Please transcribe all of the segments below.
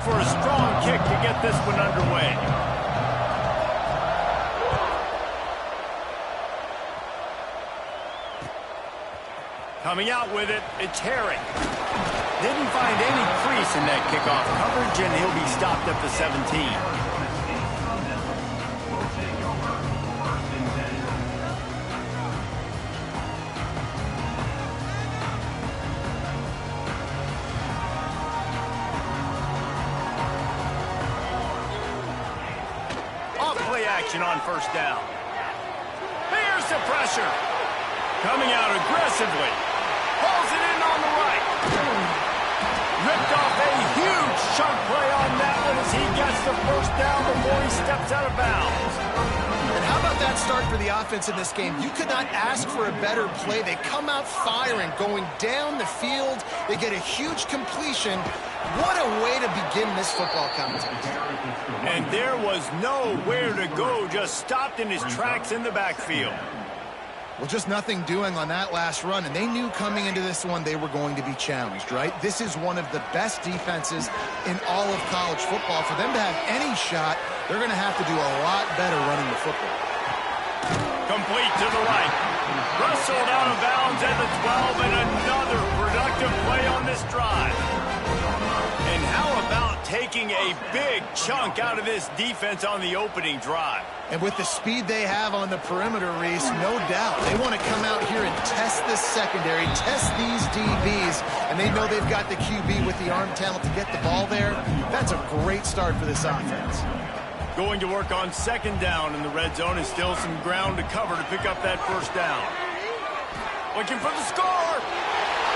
for a strong kick to get this one underway. Coming out with it, it's Herring. Didn't find any crease in that kickoff coverage, and he'll be stopped at the 17. Off-play action on first down. Here's the pressure. Coming out aggressively. Pulls it in on the right. Ripped off a huge chunk play on that one as he gets the first down before he steps out of bounds. And how about that start for the offense in this game? You could not ask for a better play. They come out firing, going down the field. They get a huge completion. What a way to begin this football contest. And there was nowhere to go, just stopped in his tracks in the backfield. Well, just nothing doing on that last run, and they knew coming into this one they were going to be challenged, right? This is one of the best defenses in all of college football. For them to have any shot, they're going to have to do a lot better running the football. Complete to the right. Wrestled out of bounds at the 12, and another productive play on this drive. And how about taking a big chunk out of this defense on the opening drive? And with the speed they have on the perimeter, Reese, no doubt, they want to come out here and test this secondary, test these DBs, and they know they've got the QB with the arm talent to get the ball there. That's a great start for this offense. Going to work on second down in the red zone, and still some ground to cover to pick up that first down. Looking for the score.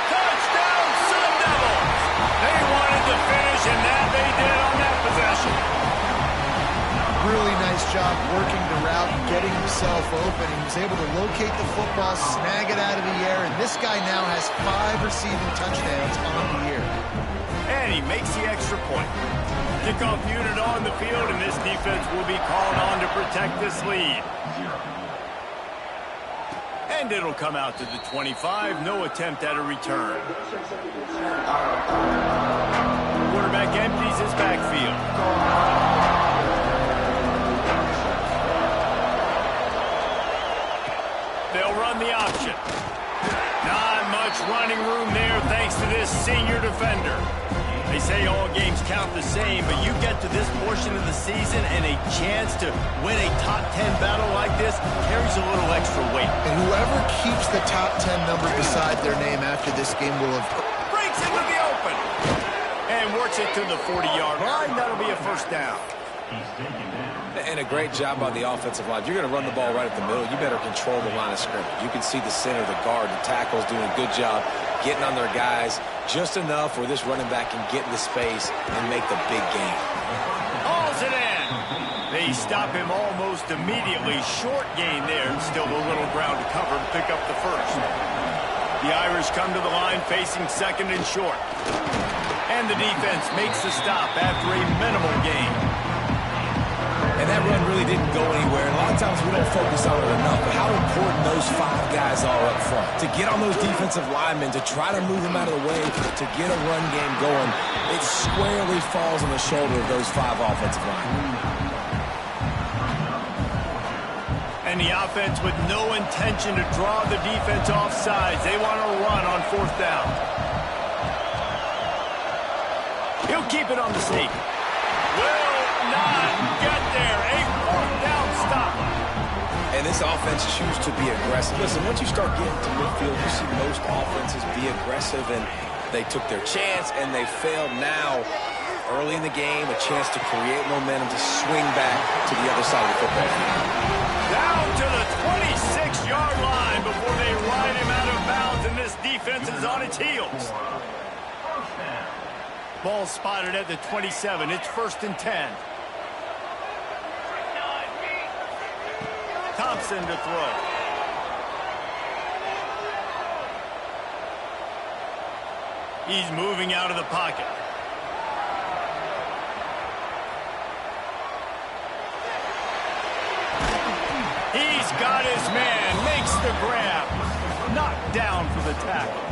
Touchdown, Sun Devils! They wanted to finish, and that they did on that possession. Really nice job working the route and getting himself open. He was able to locate the football, snag it out of the air, and this guy now has 5 receiving touchdowns on the year. And he makes the extra point. Kickoff unit on the field, and this defense will be called on to protect this lead. And it'll come out to the 25. No attempt at a return. Quarterback empties his backfield. They'll run the option. Not much running room there thanks to this senior defender. They say all games count the same, but you get to this portion of the season and a chance to win a top 10 battle like this carries a little extra weight. And whoever keeps the top 10 number beside their name after this game will have... Breaks into the open. And works it to the 40-yard line. That'll be a first down. And a great job on the offensive line. You're going to run the ball right at the middle. You better control the line of scrimmage. You can see the center, the guard, the tackles doing a good job getting on their guys just enough where this running back can get into space and make the big game. Hauls it in. They stop him almost immediately. Short gain there. Still a little ground to cover to pick up the first. The Irish come to the line facing second and short. And the defense makes the stop after a minimal gain. And that run really didn't go anywhere. A lot of times we don't focus on it enough, but how important those 5 guys are up front. To get on those defensive linemen, to try to move them out of the way, to get a run game going, it squarely falls on the shoulder of those 5 offensive linemen. And the offense with no intention to draw the defense off sides. They want to run on fourth down. He'll keep it on the sneak. Will not get there. A fourth down stop. And this offense chooses to be aggressive. Listen, once you start getting to midfield, you see most offenses be aggressive, and they took their chance, and they failed now. Early in the game, a chance to create momentum to swing back to the other side of the football field. Down to the 26-yard line before they ride him out of bounds, and this defense is on its heels. Ball spotted at the 27. It's 1st and 10. Thompson to throw. He's moving out of the pocket. He's got his man, makes the grab. Knocked down for the tackle.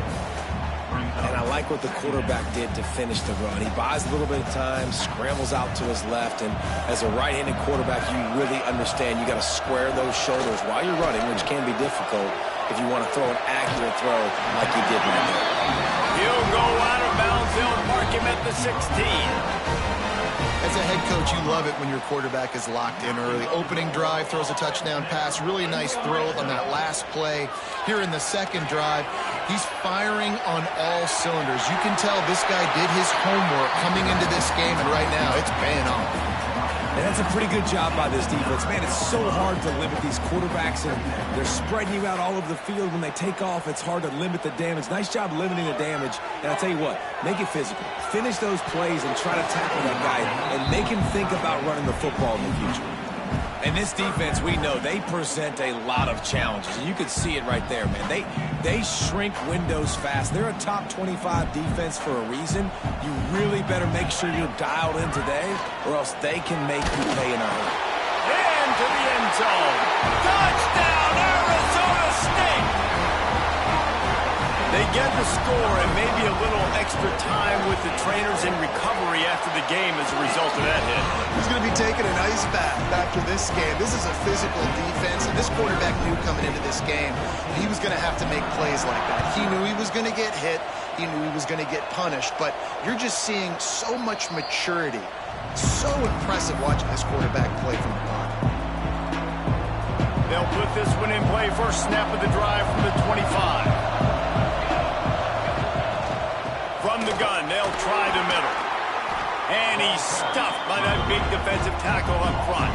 And I like what the quarterback did to finish the run. He buys a little bit of time, scrambles out to his left, and as a right-handed quarterback, you really understand you got to square those shoulders while you're running, which can be difficult if you want to throw an accurate throw like he did right there. He'll go out of bounds. They'll mark him at the 16. As a head coach, you love it when your quarterback is locked in early. Opening drive, throws a touchdown pass. Really nice throw on that last play. Here in the second drive, he's firing on all cylinders. You can tell this guy did his homework coming into this game, and right now it's paying off. And that's a pretty good job by this defense. Man, it's so hard to limit these quarterbacks, and they're spreading you out all over the field. When they take off, it's hard to limit the damage. Nice job limiting the damage. And I'll tell you what, make it physical. Finish those plays and try to tackle that guy and make him think about running the football in the future. And this defense, we know, they present a lot of challenges. And you can see it right there, man. They shrink windows fast. They're a top 25 defense for a reason. You really better make sure you're dialed in today, or else they can make you pay in a hurry. Into the end zone. Touchdown, Arizona State! They get the score and maybe a little extra time with the trainers in recovery after the game as a result of that hit. He's going to be taking an ice bath after this game. This is a physical defense, and this quarterback knew coming into this game he was going to have to make plays like that. He knew he was going to get hit. He knew he was going to get punished, but you're just seeing so much maturity. So impressive watching this quarterback play from the pocket. They'll put this one in play. First snap of the drive from the 25. From the gun, they'll try the middle. And he's stuffed by that big defensive tackle up front.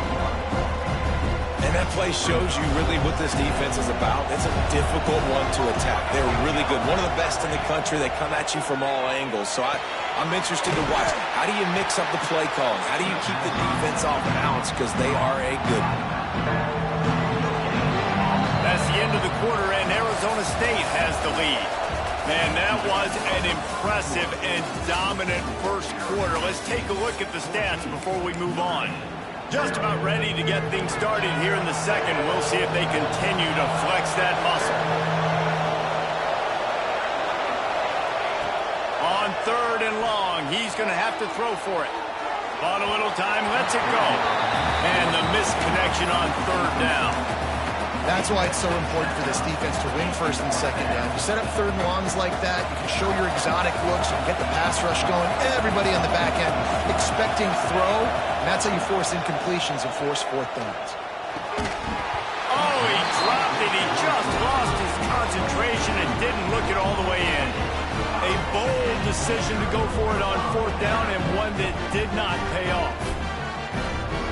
And that play shows you really what this defense is about. It's a difficult one to attack. They're really good. One of the best in the country. They come at you from all angles. So I'm interested to watch. How do you mix up the play calling? How do you keep the defense off balance? Because they are a good one. That's the end of the quarter, and Arizona State has the lead. Man, that was an impressive and dominant first quarter. Let's take a look at the stats before we move on. Just about ready to get things started here in the second. We'll see if they continue to flex that muscle. On third and long, he's going to have to throw for it. Bought a little time, lets it go. And the misconnection on third down. That's why it's so important for this defense to win first and second down. You set up third and longs like that, you can show your exotic looks, you can get the pass rush going, everybody on the back end expecting throw, and that's how you force incompletions and force fourth downs. Oh, he dropped it. He just lost his concentration and didn't look it all the way in. A bold decision to go for it on fourth down, and one that did not pay off.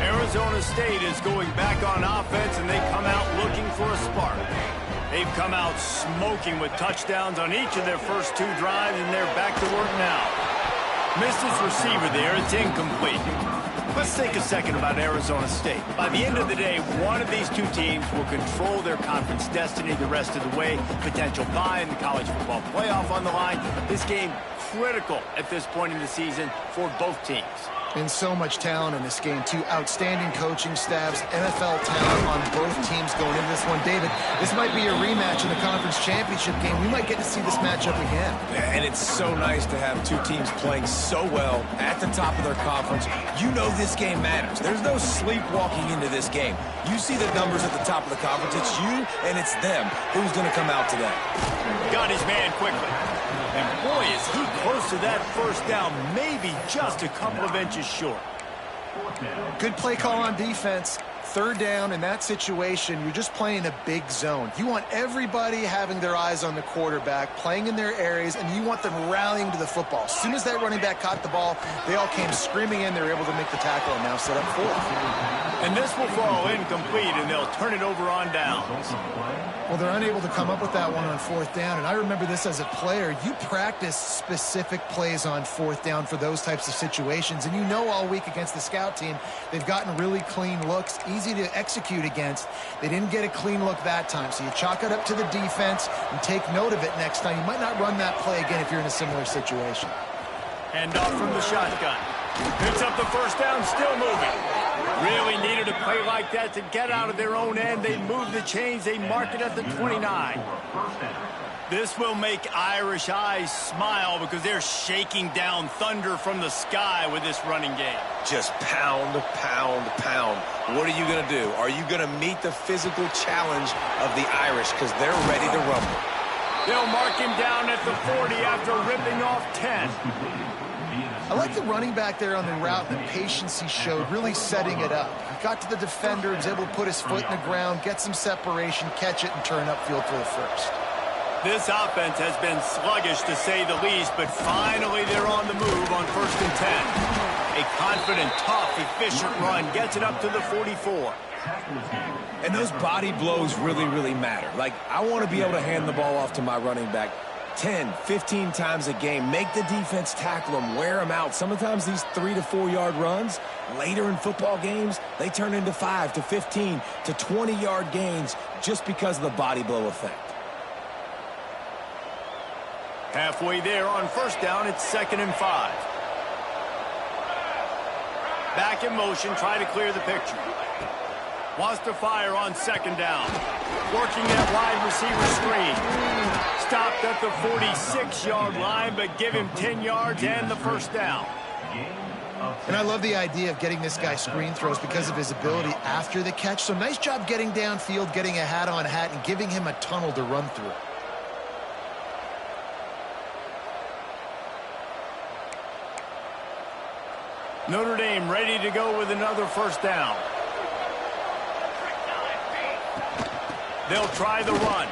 Arizona State is going back on offense, and they come out looking for a spark. They've come out smoking with touchdowns on each of their first two drives, and they're back to work now. Missed his receiver there. It's incomplete. Let's think a second about Arizona State. By the end of the day, one of these two teams will control their conference destiny the rest of the way. Potential bye in the college football playoff on the line. This game critical at this point in the season for both teams. And so much talent in this game, too. Outstanding coaching staffs, NFL talent on both teams going into this one. David, this might be a rematch in the conference championship game. We might get to see this matchup again. And it's so nice to have two teams playing so well at the top of their conference. You know this game matters. There's no sleepwalking into this game. You see the numbers at the top of the conference. It's you and it's them. Who's going to come out today? Got his man quickly. And boy, is he close to that first down, maybe just a couple of inches short. Good play call on defense. Third down in that situation, you're just playing a big zone. You want everybody having their eyes on the quarterback, playing in their areas, and you want them rallying to the football. As soon as that running back caught the ball, they all came screaming in. They were able to make the tackle and now set up fourth. And this will fall incomplete, and they'll turn it over on downs. Well, they're unable to come up with that one on fourth down, and I remember this as a player. You practice specific plays on fourth down for those types of situations, and you know all week against the scout team, they've gotten really clean looks, easy to execute against. They didn't get a clean look that time, so you chalk it up to the defense and take note of it next time. You might not run that play again if you're in a similar situation. Hand off from the shotgun. Picks up the first down, still moving. Really needed a play like that to get out of their own end. They move the chains. They mark it at the 29. This will make Irish eyes smile because they're shaking down thunder from the sky with this running game. Just pound, pound, pound. What are you going to do? Are you going to meet the physical challenge of the Irish because they're ready to rumble? They'll mark him down at the 40 after ripping off 10. I like the running back there on the route, the patience he showed, really setting it up. He got to the defender, was able to put his foot in the ground, get some separation, catch it, and turn upfield for the first. This offense has been sluggish, to say the least, but finally they're on the move on 1st and 10. A confident, tough, efficient run gets it up to the 44. And those body blows really, really matter. Like, I want to be able to hand the ball off to my running back 10, 15 times a game. Make the defense tackle them, wear them out. Sometimes these 3 to 4 yard runs, later in football games, they turn into 5 to 15 to 20 yard gains just because of the body blow effect. Halfway there on 1st down, it's 2nd and 5. Back in motion, try to clear the picture. Wants to fire on 2nd down. Working that wide receiver screen. Stopped at the 46-yard line, but give him 10 yards and the 1st down. And I love the idea of getting this guy screen throws because of his ability after the catch. So nice job getting downfield, getting a hat-on-hat, and giving him a tunnel to run through. Notre Dame ready to go with another 1st down. They'll try the run.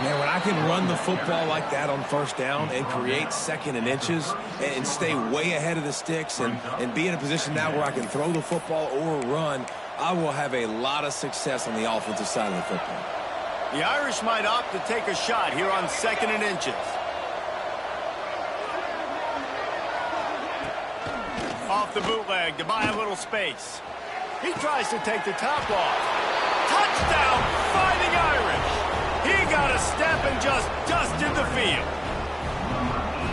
Man, when I can run the football like that on 1st down and create 2nd and inches and stay way ahead of the sticks and be in a position now where I can throw the football or run, I will have a lot of success on the offensive side of the football. The Irish might opt to take a shot here on 2nd and inches. Off the bootleg to buy a little space. He tries to take the top off. Touchdown, Fighting Irish. He got a step and just dusted the field.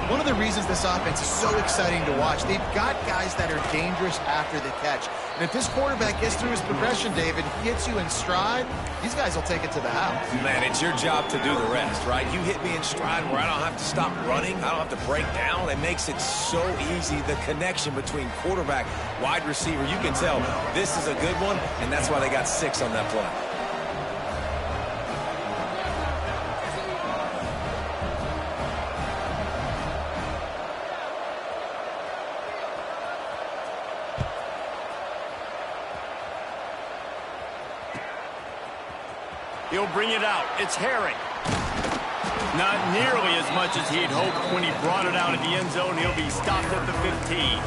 One of the reasons this offense is so exciting to watch, they've got guys that are dangerous after the catch. And if this quarterback gets through his progression, David, gets you in stride, these guys will take it to the house. Man, it's your job to do the rest, right? You hit me in stride where I don't have to stop running. I don't have to break down. It makes it so easy, the connection between quarterback, wide receiver. You can tell this is a good one, and that's why they got 6 on that play. He'll bring it out. It's Herring. Not nearly as much as he'd hoped when he brought it out of the end zone. He'll be stopped at the 15.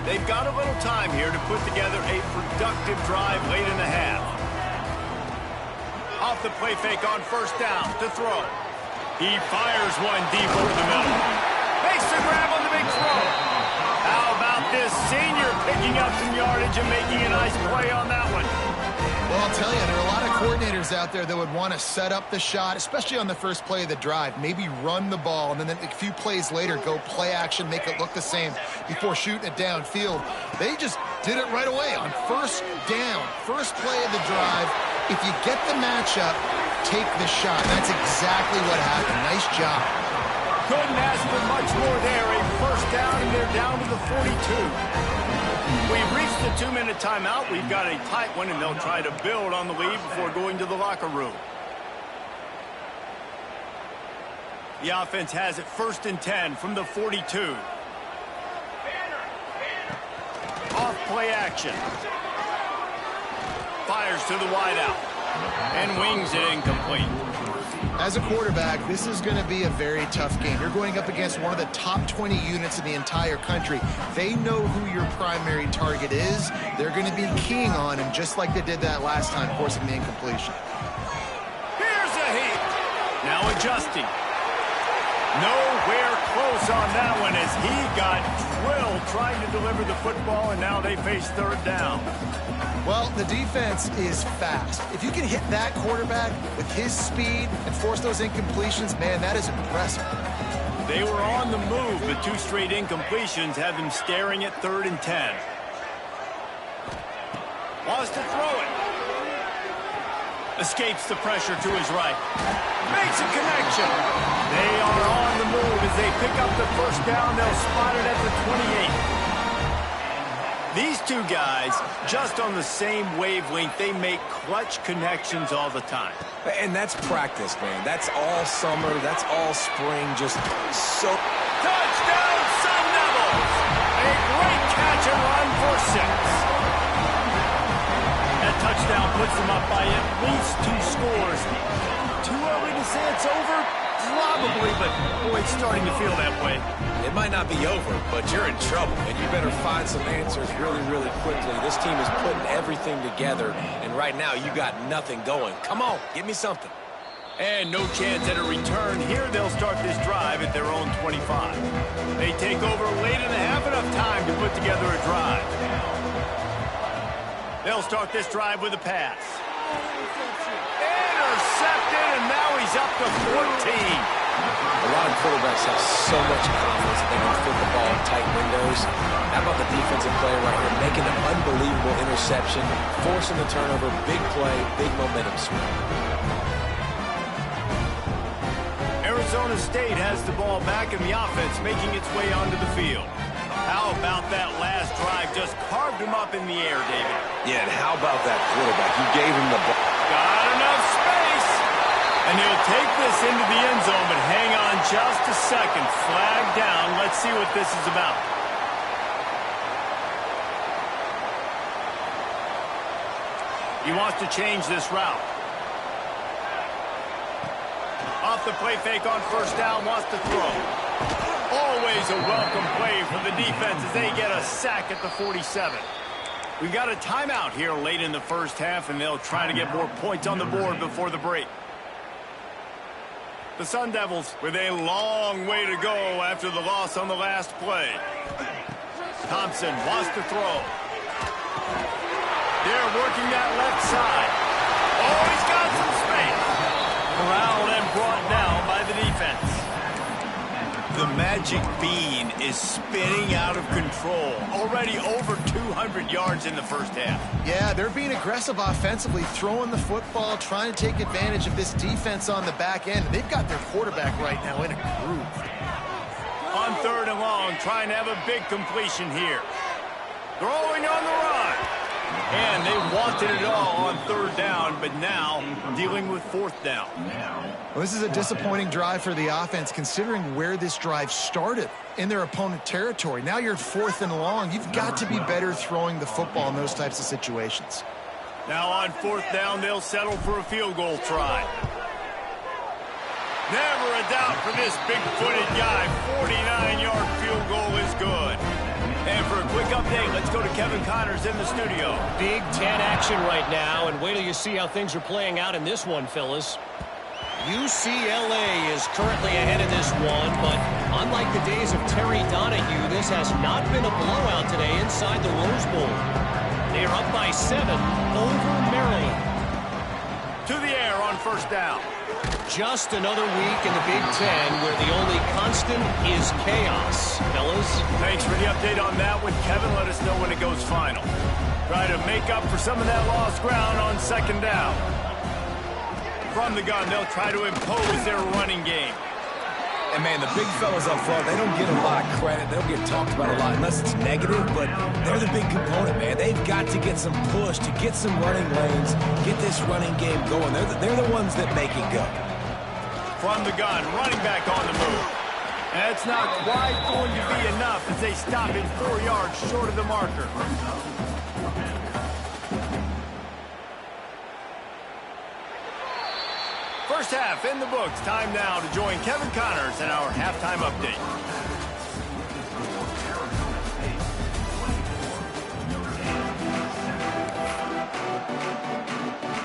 They've got a little time here to put together a productive drive late in the half. Off the play fake on 1st down to throw. He fires one deep over the middle. Makes the grab on the big throw. How about this senior picking up some yardage and making a nice play on that one? Well, I'll tell you, there are a lot of coordinators out there that would want to set up the shot, especially on the first play of the drive. Maybe run the ball, and then a few plays later, go play action, make it look the same before shooting it downfield. They just did it right away on 1st down, first play of the drive. If you get the matchup, take the shot. That's exactly what happened. Nice job. Couldn't ask for much more there. A 1st down, and they're down to the 42. We've reached the 2-minute timeout. We've got a tight one, and they'll try to build on the lead before going to the locker room. The offense has it 1st and 10 from the 42. Off play action. Fires to the wideout and wings it incomplete. As a quarterback, this is going to be a very tough game. You're going up against one of the top 20 units in the entire country. They know who your primary target is. They're going to be keying on him just like they did that last time, forcing the incompletion. Here's a hit. Now adjusting. Nowhere close on that one as he got drilled trying to deliver the football, and now they face 3rd down. Well, the defense is fast. If you can hit that quarterback with his speed and force those incompletions, man, that is impressive. They were on the move, but 2 straight incompletions have them staring at 3rd and 10. Wants to throw it. Escapes the pressure to his right. Makes a connection. They are on the move as they pick up the first down. They'll spot it at the 28. These 2 guys, just on the same wavelength, they make clutch connections all the time. And that's practice, man. That's all summer. That's all spring. Just so... Touchdown, Sun Devils! A great catch and run for 6. That touchdown puts them up by at least 2 scores. Too early to say it's over? Probably, but boy, it's starting to feel that way. It might not be over, but you're in trouble, and you better find some answers really, really quickly. This team is putting everything together, and right now you got nothing going. Come on, give me something. And no chance at a return. Here they'll start this drive at their own 25. They take over late in the half, enough time to put together a drive. They'll start this drive with a pass. Intercepted, and now he's up to 14. A lot of quarterbacks have so much confidence that they can fit the ball in tight windows. How about the defensive player right here, making an unbelievable interception, forcing the turnover, big play, big momentum swing. Arizona State has the ball back in the offense, making its way onto the field. How about that last drive? Just carved him up in the air, David. Yeah, and how about that quarterback? You gave him the ball. Got enough space. And he'll take this into the end zone, but hang on just a second. Flag down. Let's see what this is about. He wants to change this route. Off the play fake on first down, wants to throw. Always a welcome play for the defense as they get a sack at the 47. We got a timeout here late in the first half, and they'll try to get more points on the board before the break. The Sun Devils with a long way to go after the loss on the last play. Thompson wants to throw. They're working that left side. Oh, he's got some space. Corralled and brought down by the defense. The magic bean is spinning out of control. Already over 200 yards in the first half. Yeah, they're being aggressive offensively, throwing the football, trying to take advantage of this defense on the back end. They've got their quarterback right now in a groove. On 3rd and long, trying to have a big completion here. Throwing on the run. And they wanted it all on 3rd down, but now dealing with 4th down. Well, this is a disappointing drive for the offense, considering where this drive started in their opponent territory. Now you're 4th and long. You've got to be better throwing the football in those types of situations. Now on 4th down, they'll settle for a field goal try. Never a doubt for this big-footed guy. 49-yard field goal is good. And for a quick update, let's go to Kevin Connors in the studio. Big Ten action right now, and wait till you see how things are playing out in this one, fellas. UCLA is currently ahead of this one, but unlike the days of Terry Donahue, this has not been a blowout today inside the Rose Bowl. They are up by 7 over Maryland. To the air on first down. Just another week in the Big Ten where the only constant is chaos, fellas. Thanks for the update on that one, Kevin. Let us know when it goes final. Try to make up for some of that lost ground on 2nd down. From the gun, they'll try to impose their running game. And, man, the big fellas up front, they don't get a lot of credit. They don't get talked about a lot unless it's negative, but they're the big component, man. They've got to get some push, to get some running lanes, get this running game going. They're the ones that make it go. From the gun, running back on the move. That's not quite going to be enough as they stop it 4 yards short of the marker. First half in the books. Time now to join Kevin Connors in our halftime update.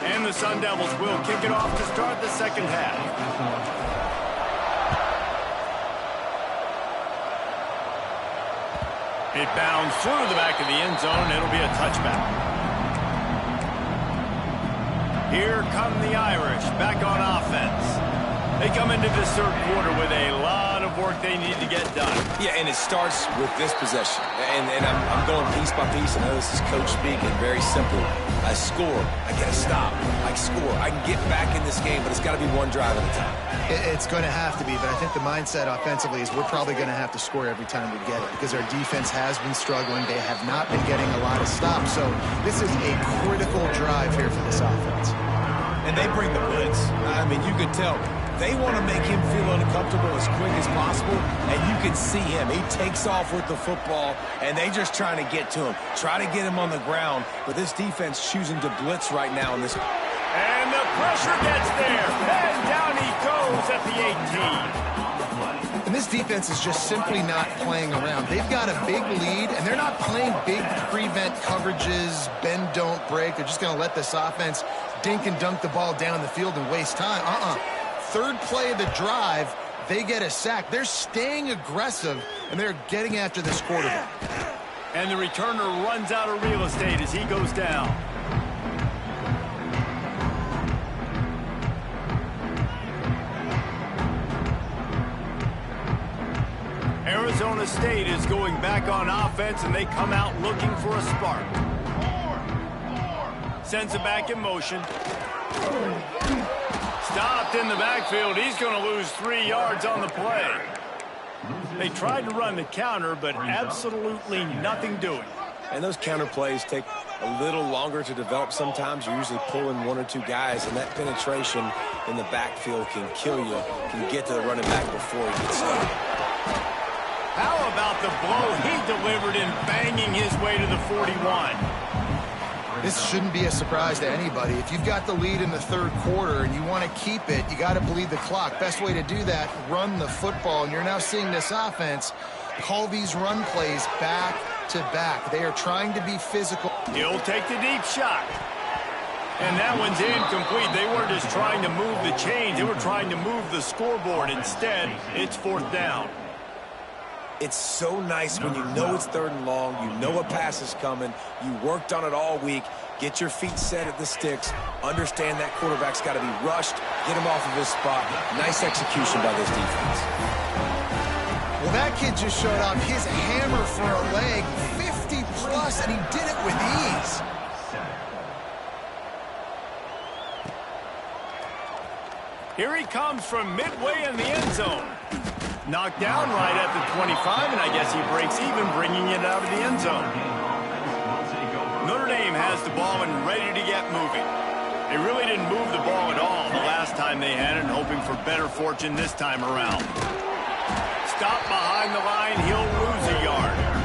And the Sun Devils will kick it off to start the second half. It bounds through the back of the end zone. It'll be a touchback. Here come the Irish back on offense. They come into this third quarter with a lot of work they need to get done. Yeah, and it starts with this possession. And I'm going piece by piece. I know this is coach speaking, very simple. I score, I get a stop. I score, I can get back in this game, but it's got to be one drive at a time. It's going to have to be, but I think the mindset offensively is we're probably going to have to score every time we get it because our defense has been struggling. They have not been getting a lot of stops, so this is a critical drive here for this offense. And they bring the blitz. I mean, you could tell they want to make him feel uncomfortable as quick as possible, and you can see him. He takes off with the football, and they just trying to get to him, try to get him on the ground, but this defense choosing to blitz right now in this. And the pressure gets there, and down he goes at the 18. And this defense is just simply not playing around. They've got a big lead, and they're not playing big prevent coverages, bend, don't break. They're just going to let this offense dink and dunk the ball down the field and waste time. Third play of the drive, they get a sack. They're staying aggressive, and they're getting after this quarterback. And the returner runs out of real estate as he goes down. Arizona State is going back on offense, and they come out looking for a spark. Sends it back in motion. Stopped in the backfield. He's going to lose 3 yards on the play. They tried to run the counter, but absolutely nothing doing. And those counter plays take a little longer to develop sometimes. You're usually pulling 1 or 2 guys, and that penetration in the backfield can kill you, can get to the running back before he gets started. How about the blow he delivered in banging his way to the 41? This shouldn't be a surprise to anybody. If you've got the lead in the third quarter and you want to keep it, you got to bleed the clock. Best way to do that, run the football. And you're now seeing this offense call these run plays back to back. They are trying to be physical. He'll take the deep shot. And that one's incomplete. They weren't just trying to move the chains. They were trying to move the scoreboard. Instead, it's fourth down. It's so nice when you know it's 3rd and long, you know a pass is coming, you worked on it all week, get your feet set at the sticks, understand that quarterback's got to be rushed, get him off of his spot. Nice execution by this defense. Well, that kid just showed off his hammer for a leg, 50 plus, and he did it with ease. Here he comes from midway in the end zone. Knocked down right at the 25, and I guess he breaks even, bringing it out of the end zone. Notre Dame has the ball and ready to get moving. They really didn't move the ball at all the last time they had it, and hoping for better fortune this time around. Stop behind the line, he'll lose a yard.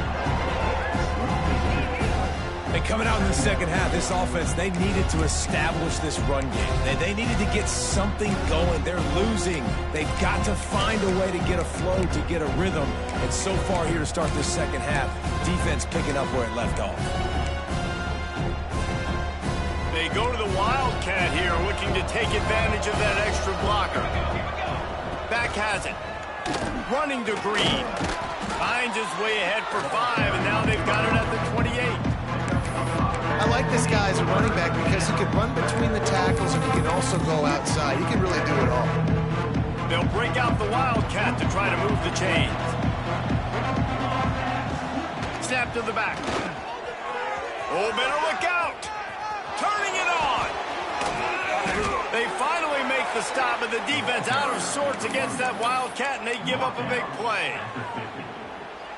And coming out in the second half, this offense, they needed to establish this run game. They needed to get something going. They're losing. They've got to find a way to get a flow, to get a rhythm. And so far here to start this second half, defense picking up where it left off. They go to the Wildcat here, looking to take advantage of that extra blocker. Back has it. Running to Green. Finds his way ahead for 5, and now they've got it at the 28. I like this guy as a running back because he can run between the tackles and he can also go outside. He can really do it all. They'll break out the Wildcat to try to move the chains. Snap to the back. Oh, better look out. Turning it on. They finally make the stop, and the defense out of sorts against that Wildcat, and they give up a big play.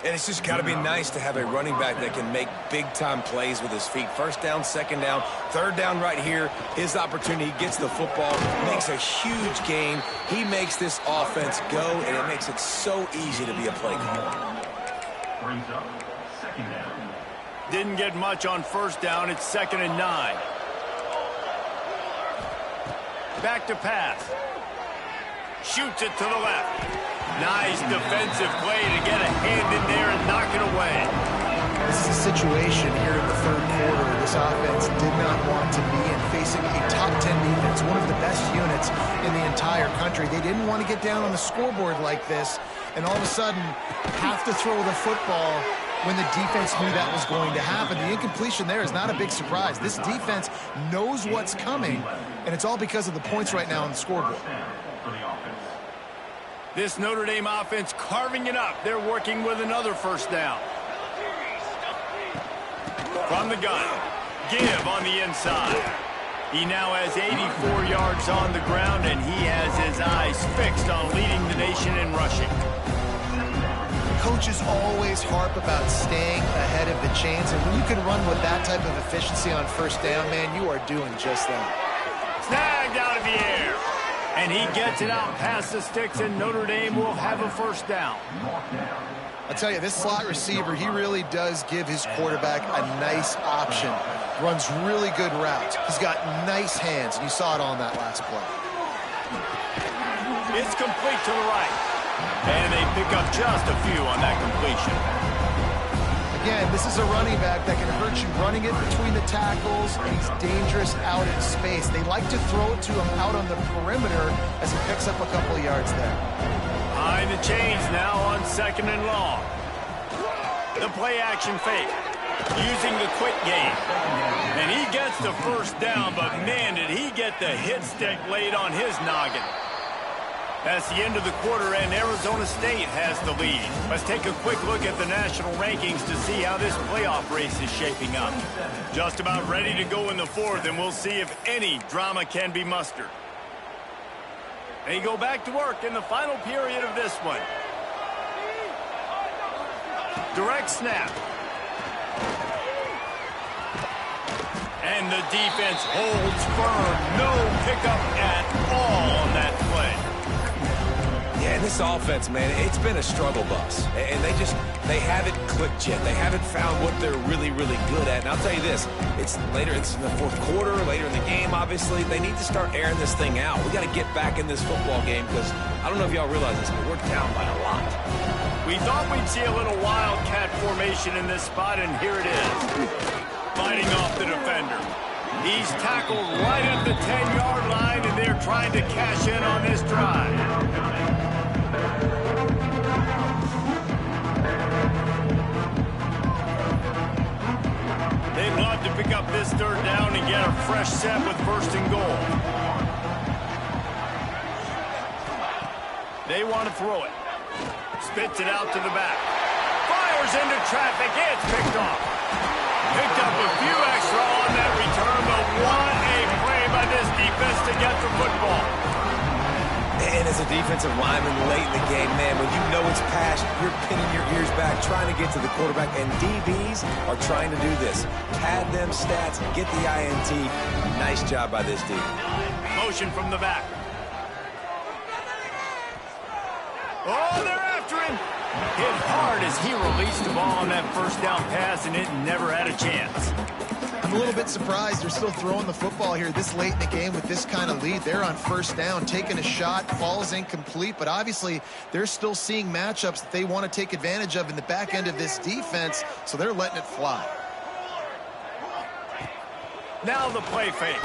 And it's just got to be nice to have a running back that can make big-time plays with his feet. First down, second down, third down right here. His opportunity, gets the football, makes a huge gain. He makes this offense go, and it makes it so easy to be a play caller. Didn't get much on first down. It's 2nd and 9. Back to pass. Shoots it to the left. Nice defensive play to get a hand in there and knock it away. This is a situation here in the third quarter this offense did not want to be in, facing a top 10 defense, one of the best units in the entire country. They didn't want to get down on the scoreboard like this and all of a sudden have to throw the football when the defense knew that was going to happen. The incompletion there is not a big surprise. This defense knows what's coming, and it's all because of the points right now on the scoreboard. This Notre Dame offense carving it up. They're working with another first down. From the gun, give on the inside. He now has 84 yards on the ground, and he has his eyes fixed on leading the nation in rushing. Coaches always harp about staying ahead of the chains, and when you can run with that type of efficiency on first down, man, you are doing just that. Snagged out of the air. And he gets it out past the sticks, and Notre Dame will have a first down. I tell you, this slot receiver, he really does give his quarterback a nice option. Runs really good routes. He's got nice hands, and you saw it on that last play. It's complete to the right. And they pick up just a few on that completion. Again, this is a running back that can hurt you running it between the tackles, and he's dangerous out in space. They like to throw it to him out on the perimeter as he picks up a couple of yards there. Behind the chains now on 2nd and long. The play action fake. Using the quick game. And he gets the first down, but man, did he get the hit stick laid on his noggin. That's the end of the quarter, and Arizona State has the lead. Let's take a quick look at the national rankings to see how this playoff race is shaping up. Just about ready to go in the fourth, and we'll see if any drama can be mustered. They go back to work in the final period of this one. Direct snap. And the defense holds firm. No pickup at all on that play. Yeah, and this offense, man, it's been a struggle bus. And they haven't clicked yet. They haven't found what they're really, really good at. And I'll tell you this, it's in the fourth quarter, later in the game, obviously. They need to start airing this thing out. We got to get back in this football game because I don't know if y'all realize this, but we're down by a lot. We thought we'd see a little wildcat formation in this spot, and here it is. Fighting off the defender. He's tackled right at the 10-yard line, and they're trying to cash in on this drive. They'd love to pick up this third down and get a fresh set with 1st and goal. They want to throw it. Spits it out to the back. Fires into traffic. It's picked off. Picked up a few extra on that return, but what a play by this defense to get the football. And as a defensive lineman late in the game, man, when you know it's past, you're pinning your ears back, trying to get to the quarterback, and DBs are trying to do this. Pad them stats, get the INT. Nice job by this D. Motion from the back. Oh, they're after him. Hit hard as he released the ball on that first down pass, and it never had a chance. I'm a little bit surprised they're still throwing the football here this late in the game with this kind of lead. They're on first down, taking a shot, falls incomplete, but obviously they're still seeing matchups that they want to take advantage of in the back end of this defense, so they're letting it fly. Now the play fake.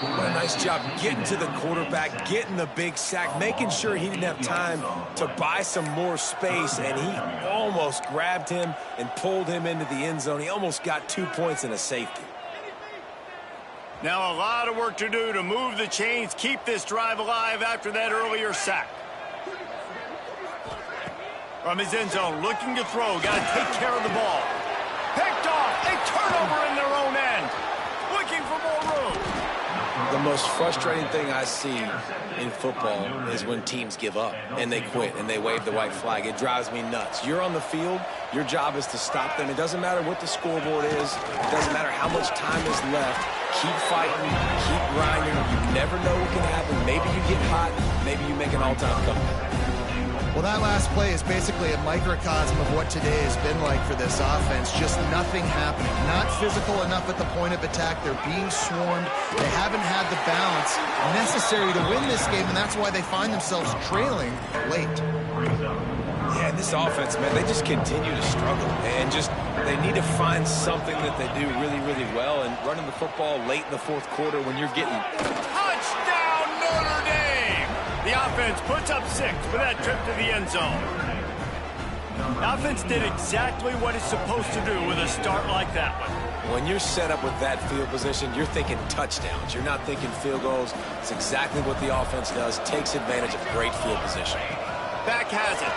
What a nice job getting to the quarterback, getting the big sack, making sure he didn't have time to buy some more space, and he almost grabbed him and pulled him into the end zone. He almost got 2 points and a safety. Now a lot of work to do to move the chains, keep this drive alive after that earlier sack. From his end zone, looking to throw, got to take care of the ball. Picked off, a turnover in their own end. Looking for more room. The most frustrating thing I see in football is when teams give up and they quit and they wave the white flag. It drives me nuts. You're on the field. Your job is to stop them. It doesn't matter what the scoreboard is. It doesn't matter how much time is left. Keep fighting. Keep grinding. You never know what can happen. Maybe you get hot. Maybe you make an all-time comeback. Well, that last play is basically a microcosm of what today has been like for this offense. Just nothing happening. Not physical enough at the point of attack. They're being swarmed. They haven't had the balance necessary to win this game, and that's why they find themselves trailing late. Yeah, and this offense, man, they just continue to struggle. And they need to find something that they do really, really well. And running the football late in the fourth quarter when you're getting... Touchdown, Notre Dame! The offense puts up 6 with that trip to the end zone. The offense did exactly what it's supposed to do with a start like that one. When you're set up with that field position, you're thinking touchdowns. You're not thinking field goals. It's exactly what the offense does, takes advantage of great field position. Back has it.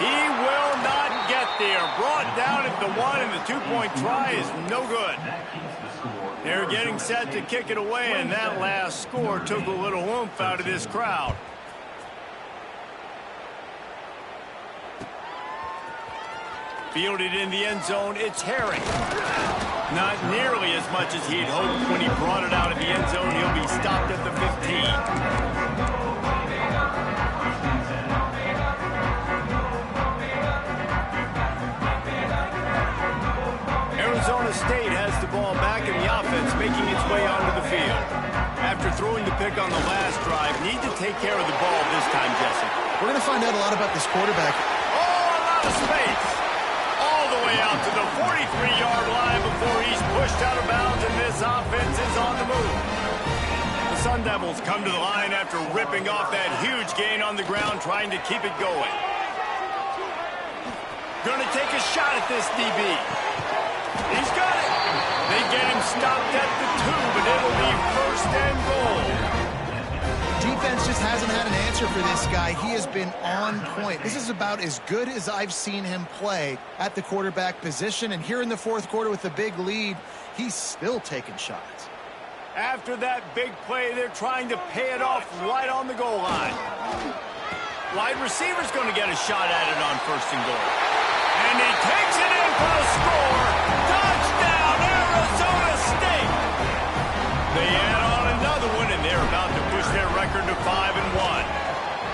He will not get there. Brought down at the 1, and the 2-point try is no good. They're getting set to kick it away, and that last score took a little oomph out of this crowd. Fielded in the end zone, it's Herring. Not nearly as much as he'd hoped when he brought it out of the end zone. He'll be stopped at the 15. Arizona State has the ball back in the offense, making its way onto the field. After throwing the pick on the last drive, need to take care of the ball this time, Jesse. We're going to find out a lot about this quarterback. Oh, a lot of space. All the way out to the 43-yard line before he's pushed out of bounds, and this offense is on the move. The Sun Devils come to the line after ripping off that huge gain on the ground, trying to keep it going. Going to take a shot at this DB. He's got it. They get him stopped at the 2, but it'll be first and goal. Defense just hasn't had an answer for this guy. He has been on point. This is about as good as I've seen him play at the quarterback position. And here in the fourth quarter with a big lead, he's still taking shots. After that big play, they're trying to pay it off right on the goal line. Wide receiver's going to get a shot at it on first and goal. And he takes it in for a score. Touchdown, Arizona State. They add on another one, and they're about to push their record to 5-1.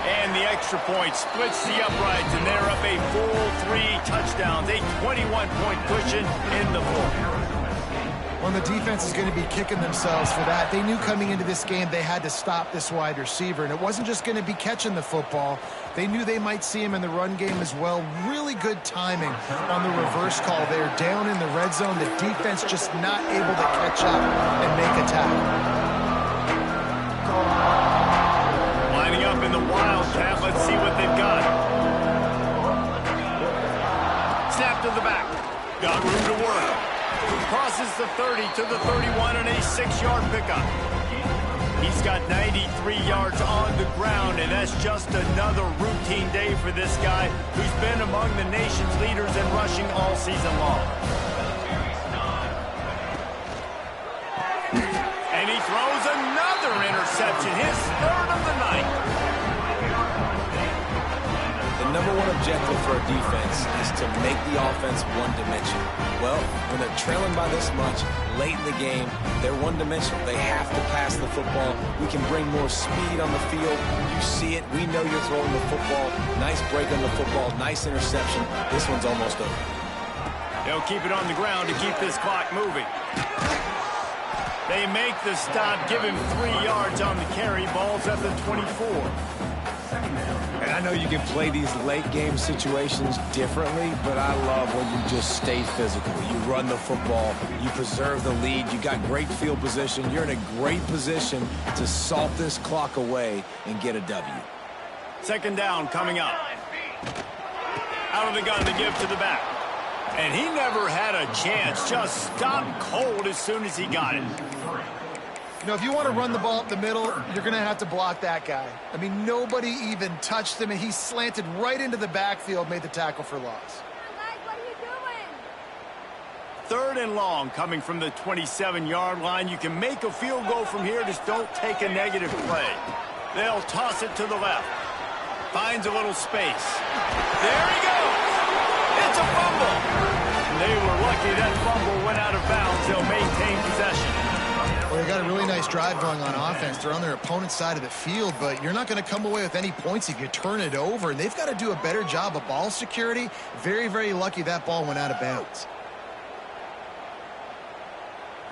And the extra point splits the uprights, and they're up a full 3 touchdowns, a 21-point cushion in the fourth. Well, the defense is going to be kicking themselves for that. They knew coming into this game they had to stop this wide receiver, and it wasn't just going to be catching the football. They knew they might see him in the run game as well. Really good timing on the reverse call there. Down in the red zone, the defense just not able to catch up and make a tackle. Lining up in the Wildcat. Let's see what they've got. Snap to the back. Got room to work. Crosses the 30 to the 31 and a 6-yard pickup. He's got 93 yards on the ground, and that's just another routine day for this guy who's been among the nation's leaders in rushing all season long. And he throws another interception, his third of the night. The number one objective for a defense is to make the offense one-dimensional. Well, when they're trailing by this much, late in the game, they're one-dimensional. They have to pass the football. We can bring more speed on the field. You see it. We know you're throwing the football. Nice break on the football. Nice interception. This one's almost over. They'll keep it on the ground to keep this clock moving. They make the stop, give him 3 yards on the carry. Ball's at the 24. And I know you can play these late-game situations differently, but I love when you just stay physical. You run the football. You preserve the lead. You got great field position. You're in a great position to salt this clock away and get a W. Second down coming up. Out of the gun to give to the back. And he never had a chance. Just stopped cold as soon as he got it. You know, if you want to run the ball up the middle, you're going to have to block that guy. I mean, nobody even touched him, and he slanted right into the backfield, made the tackle for loss. What are you doing? Third and long coming from the 27-yard line. You can make a field goal from here, just don't take a negative play. They'll toss it to the left. Finds a little space. There he goes. It's a fumble. They were lucky that fumble went out of bounds. They'll maintain possession. Well, they got a really nice drive going on offense. They're on their opponent's side of the field, but you're not going to come away with any points if you turn it over. And they've got to do a better job of ball security. Very, very lucky that ball went out of bounds.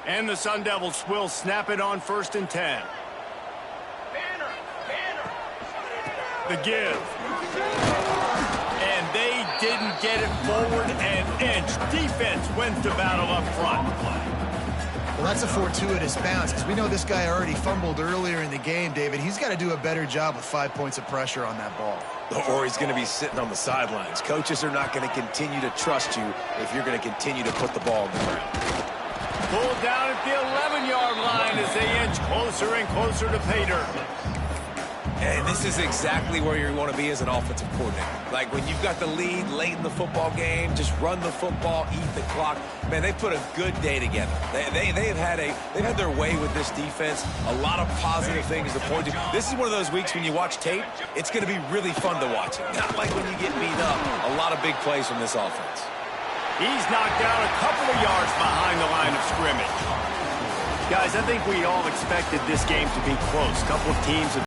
And the Sun Devils will snap it on 1st and 10. The give. And they didn't get it forward an inch. Defense wins the battle up front. Well, that's a fortuitous bounce because we know this guy already fumbled earlier in the game, David. He's got to do a better job with 5 points of pressure on that ball. Or he's going to be sitting on the sidelines. Coaches are not going to continue to trust you if you're going to continue to put the ball on the ground. Pulled down at the 11-yard line as they inch closer and closer to pay dirt. And this is exactly where you want to be as an offensive coordinator. Like when you've got the lead late in the football game, just run the football, eat the clock. Man, they put a good day together. They've had their way with this defense. A lot of positive things to point to. This is one of those weeks when you watch tape, it's going to be really fun to watch it. Not like when you get beat up. A lot of big plays from this offense. He's knocked down a couple of yards behind the line of scrimmage. Guys, I think we all expected this game to be close. A couple of teams have